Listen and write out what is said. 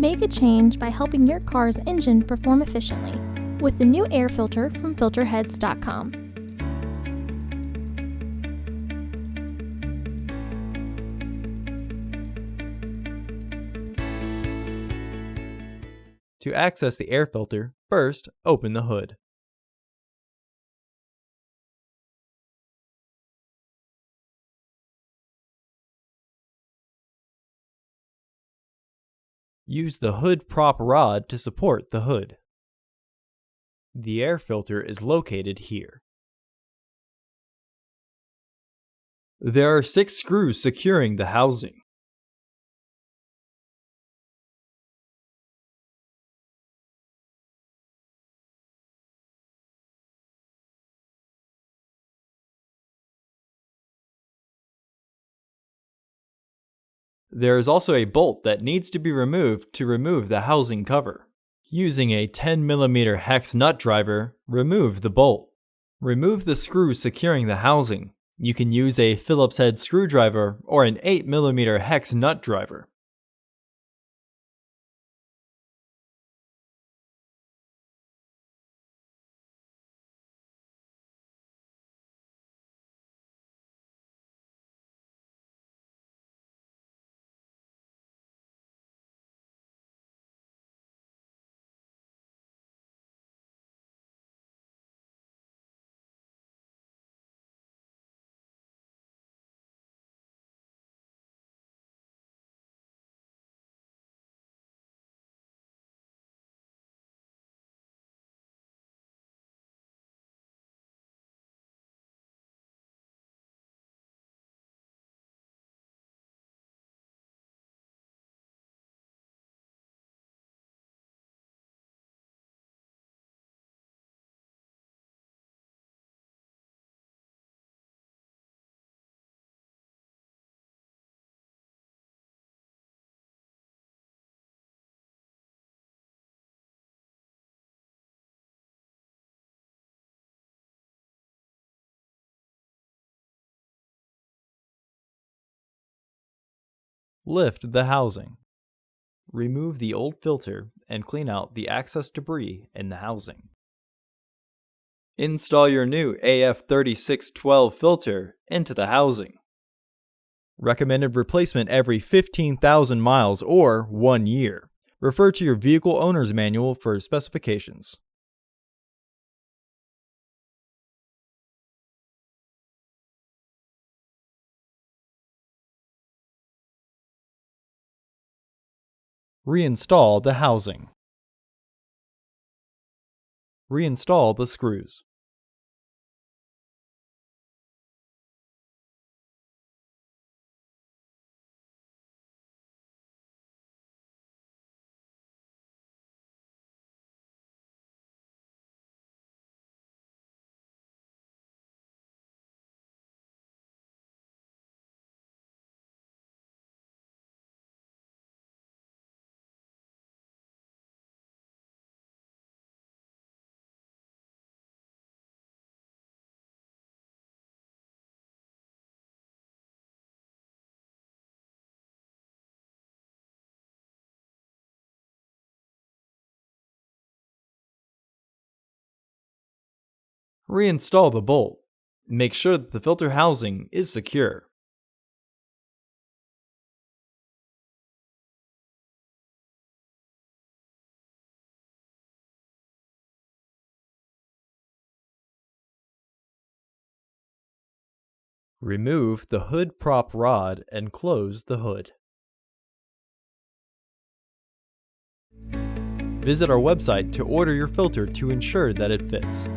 Make a change by helping your car's engine perform efficiently with the new air filter from Filterheads.com. To access the air filter, first open the hood. Use the hood prop rod to support the hood. The air filter is located here. There are 6 screws securing the housing. There is also a bolt that needs to be removed to remove the housing cover. Using a 10mm hex nut driver, remove the bolt. Remove the screw securing the housing. You can use a Phillips head screwdriver or an 8mm hex nut driver. Lift the housing. Remove the old filter and clean out the excess debris in the housing. Install your new AF3612 filter into the housing. Recommended replacement every 15,000 miles or 1 year. Refer to your vehicle owner's manual for specifications. Reinstall the housing. Reinstall the screws. Reinstall the bolt. Make sure that the filter housing is secure. Remove the hood prop rod and close the hood. Visit our website to order your filter to ensure that it fits.